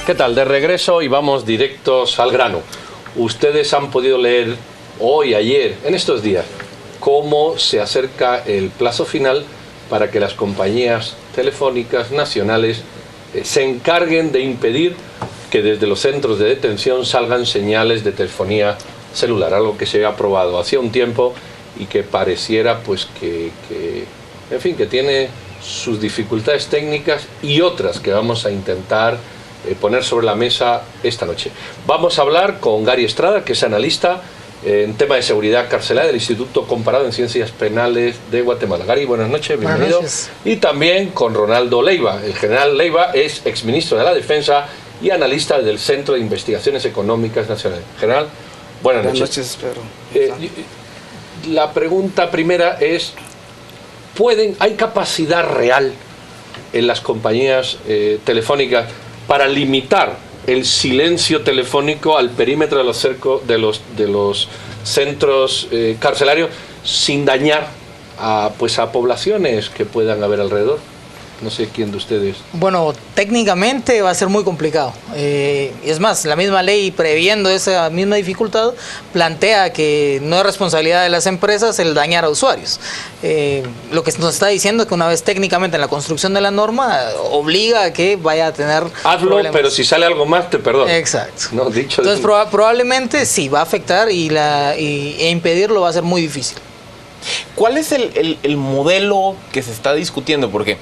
¿Qué tal? De regreso y vamos directos al grano. Ustedes han podido leer hoy, ayer, en estos días, cómo se acerca el plazo final para que las compañías telefónicas nacionales se encarguen de impedir que desde los centros de detención salgan señales de telefonía celular, algo que se había aprobado hacía un tiempo y que pareciera pues en fin, que tiene sus dificultades técnicas y otras que vamos a intentar poner sobre la mesa esta noche. Vamos a hablar con Gary Estrada, que es analista en tema de seguridad carcelaria del Instituto Comparado en Ciencias Penales de Guatemala. Gary, buenas noches, bienvenido. Buenas noches. Y también con Ronaldo Leiva. El general Leiva es exministro de la Defensa y analista del Centro de Investigaciones Económicas Nacionales. General, buenas noches. Buenas noches, Pedro. La pregunta primera es, ¿hay capacidad real en las compañías telefónicas para limitar el silencio telefónico al perímetro de los centros carcelarios sin dañar a poblaciones que puedan haber alrededor? No sé quién de ustedes. Bueno, técnicamente va a ser muy complicado. Es más, la misma ley, previendo esa misma dificultad, plantea que no es responsabilidad de las empresas el dañar a usuarios. Lo que nos está diciendo es que una vez técnicamente en la construcción de la norma, obliga a que vaya a tener Hazlo, problemas. Pero si sale algo más, te perdono. Exacto. No, dicho entonces, probablemente sí va a afectar e impedirlo va a ser muy difícil. ¿Cuál es el modelo que se está discutiendo? Porque,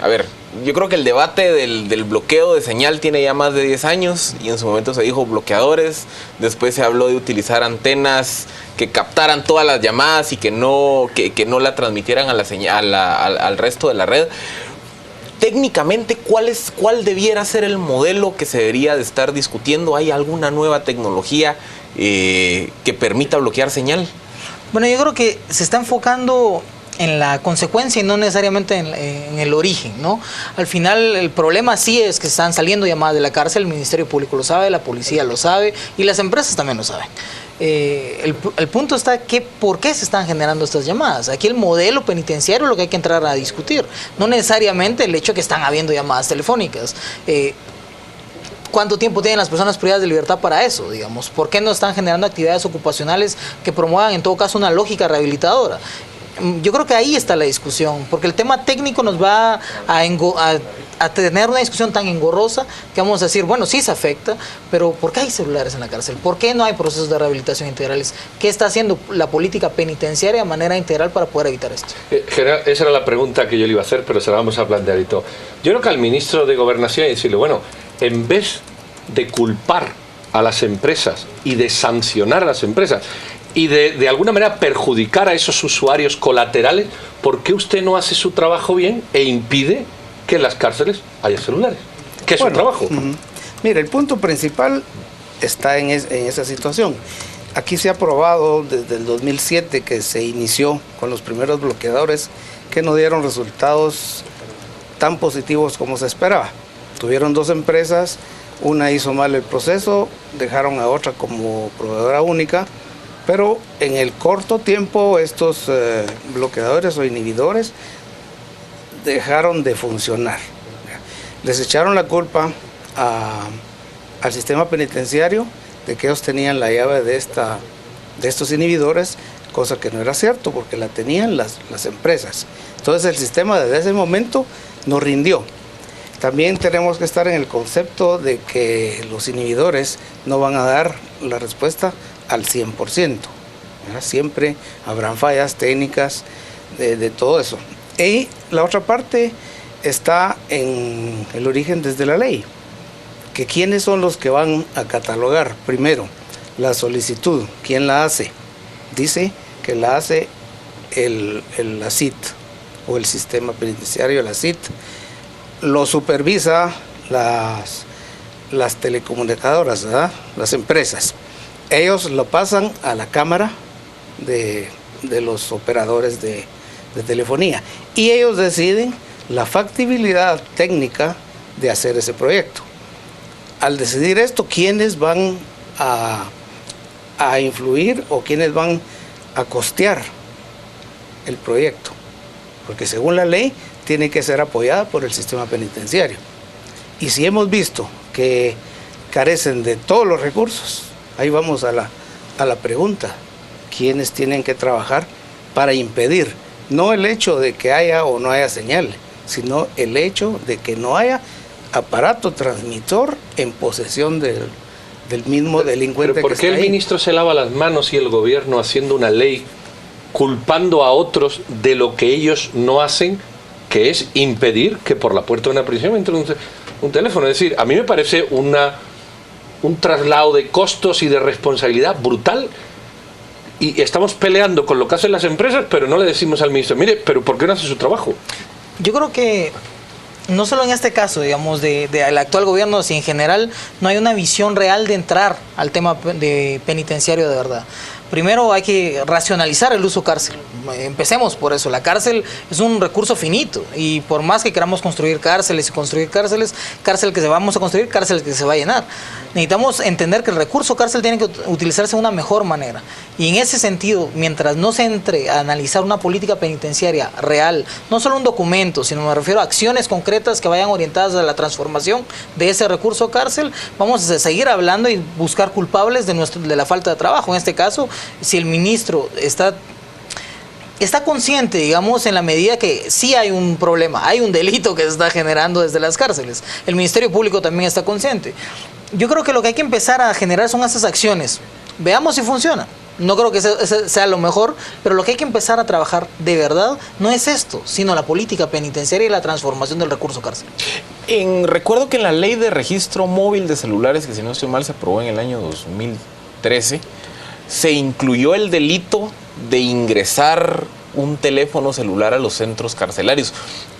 a ver, yo creo que el debate del bloqueo de señal tiene ya más de 10 años y en su momento se dijo bloqueadores, después se habló de utilizar antenas que captaran todas las llamadas y que no la transmitieran a la señal, al resto de la red. Técnicamente, ¿cuál debiera ser el modelo que se debería de estar discutiendo? ¿Hay alguna nueva tecnología que permita bloquear señal? Bueno, yo creo que se está enfocando en la consecuencia y no necesariamente en el origen, ¿no? Al final el problema sí es que están saliendo llamadas de la cárcel, el Ministerio Público lo sabe, la policía lo sabe y las empresas también lo saben. El punto está que ¿por qué se están generando estas llamadas? Aquí el modelo penitenciario es lo que hay que entrar a discutir, no necesariamente el hecho de que están habiendo llamadas telefónicas. ¿Cuánto tiempo tienen las personas privadas de libertad para eso, digamos? ¿Por qué no están generando actividades ocupacionales que promuevan en todo caso una lógica rehabilitadora? Yo creo que ahí está la discusión, porque el tema técnico nos va a tener una discusión tan engorrosa que vamos a decir, bueno, sí se afecta, pero ¿por qué hay celulares en la cárcel? ¿Por qué no hay procesos de rehabilitación integrales? ¿Qué está haciendo la política penitenciaria de manera integral para poder evitar esto? General, esa era la pregunta que yo le iba a hacer, pero se la vamos a plantear y todo. Yo creo que al ministro de Gobernación hay que decirle, bueno, en vez de culpar a las empresas y de sancionar a las empresas, y de alguna manera perjudicar a esos usuarios colaterales, ¿por qué usted no hace su trabajo bien e impide que en las cárceles haya celulares? ¿Qué es su trabajo? Mira, el punto principal está en esa situación. Aquí se ha probado desde el 2007 que se inició con los primeros bloqueadores que no dieron resultados tan positivos como se esperaba. Tuvieron 2 empresas, una hizo mal el proceso, dejaron a otra como proveedora única, pero en el corto tiempo estos bloqueadores o inhibidores dejaron de funcionar. Les echaron la culpa al sistema penitenciario de que ellos tenían la llave de estos inhibidores, cosa que no era cierto porque la tenían las empresas. Entonces el sistema desde ese momento no rindió. También tenemos que estar en el concepto de que los inhibidores no van a dar la respuesta al 100%. Siempre habrán fallas técnicas de todo eso. Y la otra parte está en el origen desde la ley, que quiénes son los que van a catalogar. Primero, la solicitud, ¿quién la hace? Dice que la hace la CIT o el sistema penitenciario, la CIT. Lo supervisa las telecomunicadoras, ¿verdad? Las empresas. Ellos lo pasan a la cámara de los operadores de telefonía y ellos deciden la factibilidad técnica de hacer ese proyecto. Al decidir esto, ¿quiénes van a influir o quiénes van a costear el proyecto? Porque según la ley tiene que ser apoyada por el sistema penitenciario. Y si hemos visto que carecen de todos los recursos. Ahí vamos a la pregunta, ¿quiénes tienen que trabajar para impedir? No el hecho de que haya o no haya señal, sino el hecho de que no haya aparato transmisor en posesión del mismo delincuente. ¿Pero por qué el ministro se lava las manos y el gobierno haciendo una ley culpando a otros de lo que ellos no hacen, que es impedir que por la puerta de una prisión entre un teléfono? Es decir, a mí me parece un traslado de costos y de responsabilidad brutal, y estamos peleando con lo que hacen las empresas, pero no le decimos al ministro, mire, pero ¿por qué no hace su trabajo? Yo creo que no solo en este caso, digamos, del actual gobierno, sino en general, no hay una visión real de entrar al tema de penitenciario de verdad. Primero hay que racionalizar el uso cárcel. Empecemos por eso. La cárcel es un recurso finito, y por más que queramos construir cárceles, cárcel que vamos a construir, cárcel que se va a llenar. Necesitamos entender que el recurso cárcel tiene que utilizarse de una mejor manera. Y en ese sentido, mientras no se entre a analizar una política penitenciaria real, no solo un documento, sino me refiero a acciones concretas que vayan orientadas a la transformación de ese recurso cárcel, vamos a seguir hablando y buscar culpables de la falta de trabajo. En este caso, si el ministro está consciente, digamos, en la medida que sí hay un problema, hay un delito que se está generando desde las cárceles. El Ministerio Público también está consciente. Yo creo que lo que hay que empezar a generar son esas acciones. Veamos si funciona. No creo que sea lo mejor, pero lo que hay que empezar a trabajar de verdad no es esto, sino la política penitenciaria y la transformación del recurso cárcel. Recuerdo que en la ley de registro móvil de celulares, que si no estoy mal se aprobó en el año 2013, se incluyó el delito de ingresar un teléfono celular a los centros carcelarios.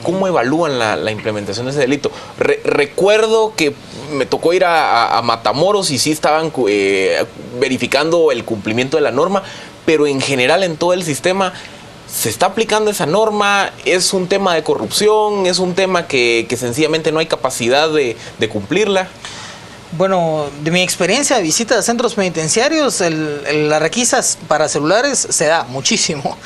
¿Cómo evalúan la implementación de ese delito? Recuerdo que me tocó ir a Matamoros y sí estaban verificando el cumplimiento de la norma, pero en general en todo el sistema se está aplicando esa norma. Es un tema de corrupción, es un tema que sencillamente no hay capacidad de cumplirla. Bueno, de mi experiencia de visita a centros penitenciarios, las requisas para celulares se da muchísimo.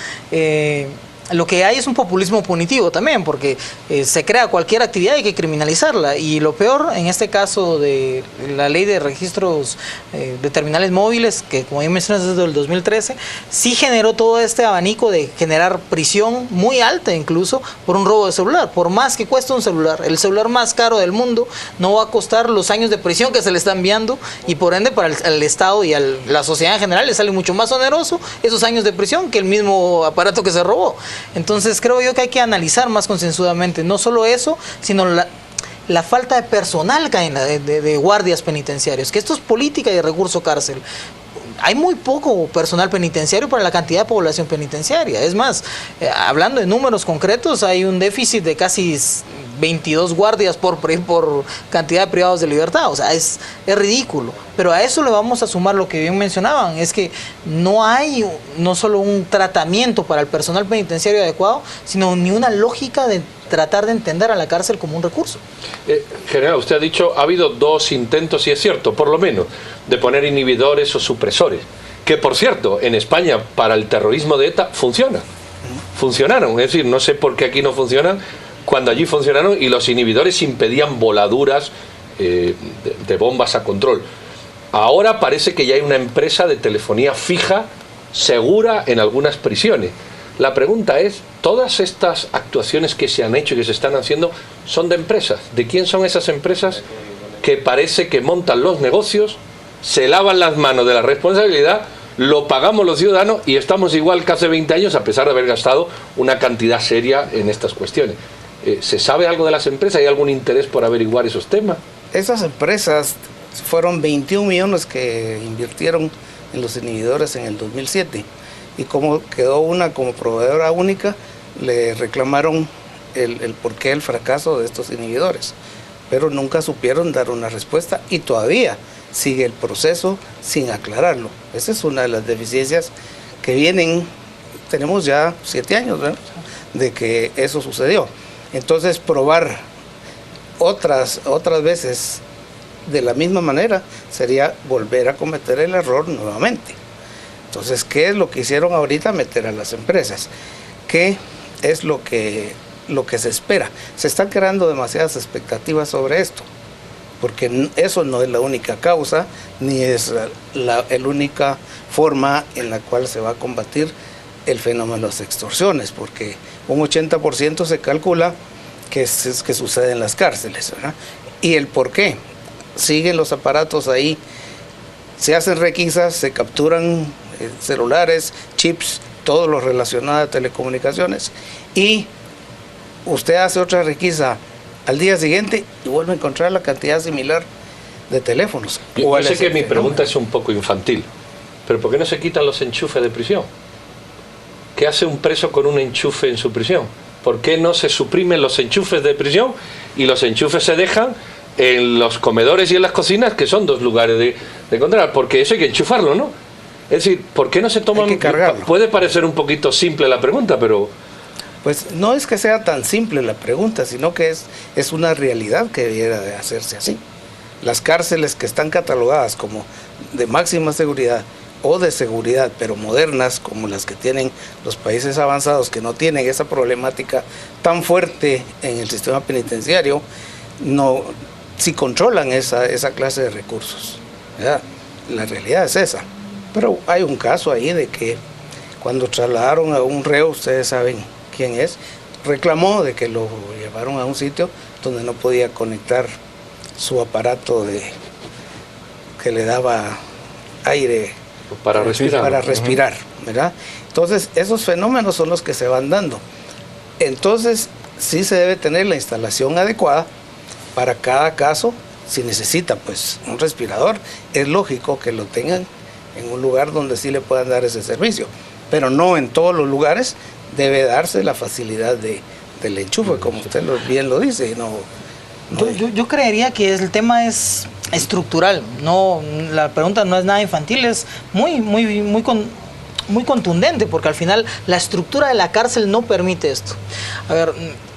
Lo que hay es un populismo punitivo también, porque se crea cualquier actividad y hay que criminalizarla. Y lo peor, en este caso de la ley de registros de terminales móviles, que como ya mencioné desde el 2013, sí generó todo este abanico de generar prisión muy alta incluso por un robo de celular. Por más que cueste un celular, el celular más caro del mundo no va a costar los años de prisión que se le está enviando, y por ende para el Estado y a la sociedad en general le sale mucho más oneroso esos años de prisión que el mismo aparato que se robó. Entonces creo yo que hay que analizar más concienzudamente no solo eso, sino la falta de personal que hay de guardias penitenciarios, que esto es política y de recurso cárcel. Hay muy poco personal penitenciario para la cantidad de población penitenciaria. Es más, hablando de números concretos, hay un déficit de casi 22 guardias por cantidad de privados de libertad. O sea, es ridículo. Pero a eso le vamos a sumar lo que bien mencionaban, es que no hay no solo un tratamiento para el personal penitenciario adecuado, sino ni una lógica de tratar de entender a la cárcel como un recurso. General, usted ha dicho, ha habido 2 intentos, y es cierto, por lo menos, de poner inhibidores o supresores, que por cierto, en España, para el terrorismo de ETA, funcionaron, es decir, no sé por qué aquí no funcionan, cuando allí funcionaron, y los inhibidores impedían voladuras de bombas a control. Ahora parece que ya hay una empresa de telefonía fija, segura, en algunas prisiones. La pregunta es, ¿todas estas actuaciones que se han hecho y que se están haciendo son de empresas? ¿De quién son esas empresas que parece que montan los negocios, se lavan las manos de la responsabilidad, lo pagamos los ciudadanos y estamos igual que hace 20 años a pesar de haber gastado una cantidad seria en estas cuestiones? ¿Se sabe algo de las empresas? ¿Hay algún interés por averiguar esos temas? Esas empresas fueron 21 millones que invirtieron en los inhibidores en el 2007. Y como quedó una como proveedora única, le reclamaron el porqué del fracaso de estos inhibidores. Pero nunca supieron dar una respuesta y todavía sigue el proceso sin aclararlo. Esa es una de las deficiencias que vienen, tenemos ya 7 años, ¿verdad?, de que eso sucedió. Entonces probar otras veces de la misma manera sería volver a cometer el error nuevamente. Entonces, ¿qué es lo que hicieron ahorita? Meter a las empresas. ¿Qué es lo que se espera? Se están creando demasiadas expectativas sobre esto. porque eso no es la única causa, ni es la única forma en la cual se va a combatir el fenómeno de las extorsiones, porque un 80% se calcula que sucede en las cárceles, ¿verdad? ¿Y el por qué? Siguen los aparatos ahí, se hacen requisas, se capturan celulares, chips, todo lo relacionado a telecomunicaciones, y usted hace otra requisa al día siguiente y vuelve a encontrar la cantidad similar de teléfonos. Yo sé que mi pregunta es un poco infantil, pero ¿por qué no se quitan los enchufes de prisión? ¿Qué hace un preso con un enchufe en su prisión? ¿Por qué no se suprimen los enchufes de prisión y los enchufes se dejan en los comedores y en las cocinas, que son dos lugares de encontrar? Porque eso hay que enchufarlo, ¿no? Es decir, ¿por qué no se toman? Hay que cargarlo. Puede parecer un poquito simple la pregunta, pero... Pues no es que sea tan simple la pregunta, sino que es una realidad que debiera de hacerse así. Las cárceles que están catalogadas como de máxima seguridad o de seguridad, pero modernas, como las que tienen los países avanzados, que no tienen esa problemática tan fuerte en el sistema penitenciario, no, si controlan esa clase de recursos, ¿verdad? La realidad es esa. Pero hay un caso ahí de que cuando trasladaron a un reo, ustedes saben quién es, reclamó de que lo llevaron a un sitio donde no podía conectar su aparato que le daba aire para respirar, ¿verdad? Entonces, esos fenómenos son los que se van dando. Entonces, sí se debe tener la instalación adecuada para cada caso. Si necesita, pues, un respirador, es lógico que lo tengan en un lugar donde sí le puedan dar ese servicio, pero no en todos los lugares debe darse la facilidad del enchufe, como usted bien lo dice. Yo creería que el tema es estructural. No, la pregunta no es nada infantil, es muy contundente, porque al final la estructura de la cárcel no permite esto. A ver,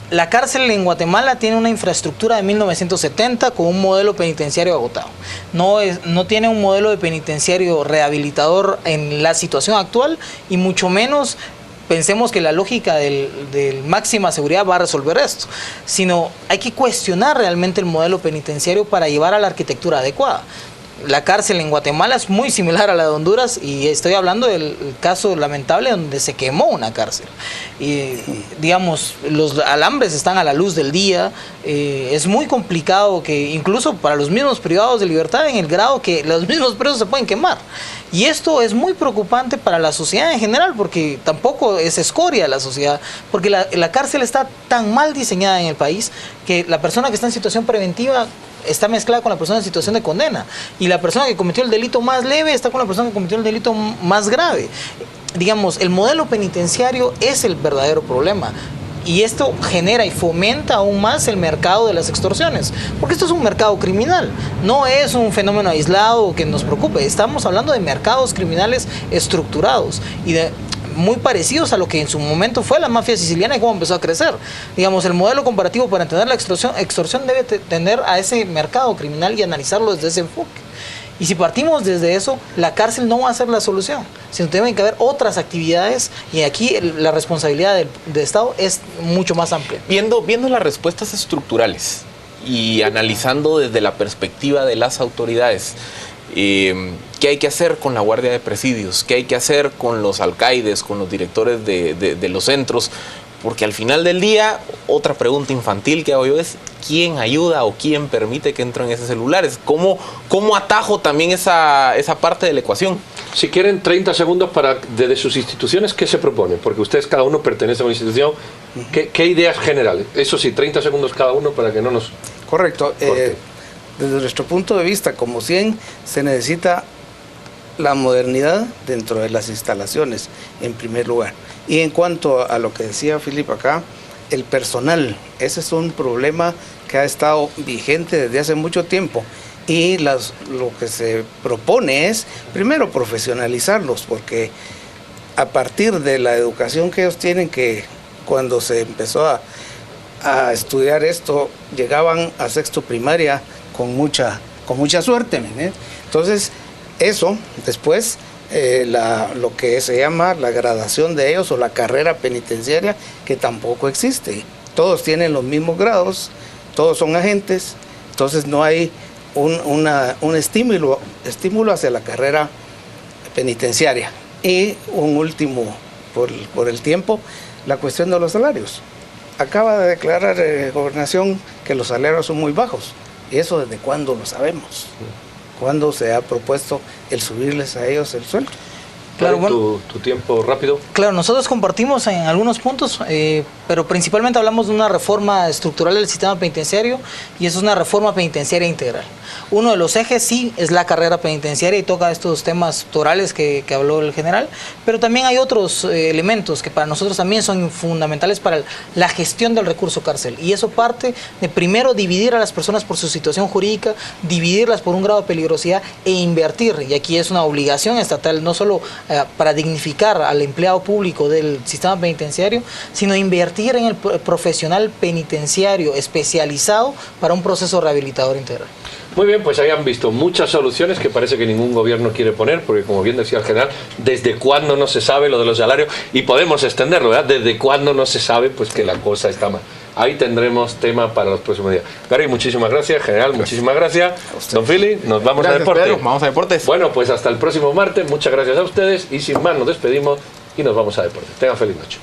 la cárcel en Guatemala tiene una infraestructura de 1970 con un modelo penitenciario agotado. No tiene un modelo de penitenciario rehabilitador en la situación actual, y mucho menos pensemos que la lógica del máxima seguridad va a resolver esto, sino hay que cuestionar realmente el modelo penitenciario para llevar a la arquitectura adecuada. La cárcel en Guatemala es muy similar a la de Honduras, y estoy hablando del caso lamentable donde se quemó una cárcel. Y, digamos, los alambres están a la luz del día, es muy complicado, que incluso para los mismos privados de libertad, en el grado que los mismos presos se pueden quemar. Y esto es muy preocupante para la sociedad en general, porque tampoco es escoria la sociedad, porque la cárcel está tan mal diseñada en el país que la persona que está en situación preventiva está mezclada con la persona en situación de condena, y la persona que cometió el delito más leve está con la persona que cometió el delito más grave. Digamos, el modelo penitenciario es el verdadero problema, y esto genera y fomenta aún más el mercado de las extorsiones, porque esto es un mercado criminal, no es un fenómeno aislado que nos preocupe. Estamos hablando de mercados criminales estructurados y muy parecidos a lo que en su momento fue la mafia siciliana y cómo empezó a crecer. Digamos, el modelo comparativo para entender la extorsión debe tener a ese mercado criminal y analizarlo desde ese enfoque. Y si partimos desde eso, la cárcel no va a ser la solución, sino tienen que haber otras actividades, y aquí la responsabilidad del Estado es mucho más amplia. Viendo las respuestas estructurales y analizando desde la perspectiva de las autoridades, ¿qué hay que hacer con la guardia de presidios? ¿Qué hay que hacer con los alcaides, con los directores de los centros? Porque al final del día, otra pregunta infantil que hago yo es: ¿quién ayuda o quién permite que entren esos celulares? ¿Cómo atajo también esa parte de la ecuación? Si quieren 30 segundos desde sus instituciones, ¿qué se propone? Porque ustedes cada uno pertenece a una institución. ¿Qué ideas generales? Eso sí, 30 segundos cada uno para que no nos... Correcto. Desde nuestro punto de vista, como 100, se necesita la modernidad dentro de las instalaciones, en primer lugar. Y en cuanto a lo que decía Filipe acá, el personal, ese es un problema que ha estado vigente desde hace mucho tiempo. Y lo que se propone es, primero, profesionalizarlos, porque a partir de la educación que ellos tienen, que cuando se empezó a estudiar esto, llegaban a sexto primaria con mucha suerte, ¿eh? Entonces, eso, después, lo que se llama la gradación de ellos o la carrera penitenciaria, que tampoco existe. Todos tienen los mismos grados, todos son agentes, entonces no hay un estímulo hacia la carrera penitenciaria. Y un último, por el tiempo, la cuestión de los salarios. Acaba de declarar Gobernación que los salarios son muy bajos. ¿Y eso desde cuándo lo sabemos? ¿Cuándo se ha propuesto el subirles a ellos el sueldo? Claro, bueno, tu tiempo rápido. Claro, nosotros compartimos en algunos puntos, pero principalmente hablamos de una reforma estructural del sistema penitenciario, y eso es una reforma penitenciaria integral. Uno de los ejes sí es la carrera penitenciaria y toca estos temas torales que habló el general, pero también hay otros elementos que para nosotros también son fundamentales para la gestión del recurso cárcel, y eso parte de primero dividir a las personas por su situación jurídica, dividirlas por un grado de peligrosidad e invertir, y aquí es una obligación estatal, no solo para dignificar al empleado público del sistema penitenciario, sino invertir en el profesional penitenciario especializado para un proceso rehabilitador integral. Muy bien, pues habían visto muchas soluciones que parece que ningún gobierno quiere poner, porque como bien decía el general, ¿desde cuándo no se sabe lo de los salarios? Y podemos extenderlo, ¿verdad? ¿Desde cuándo no se sabe pues que la cosa está mal? Ahí tendremos tema para los próximos días. Gary, muchísimas gracias. General, muchísimas gracias. Don Philly, nos vamos a deporte. Pedro, vamos a deportes. Bueno, pues hasta el próximo martes. Muchas gracias a ustedes. Y sin más, nos despedimos y nos vamos a deporte. Tengan feliz noche.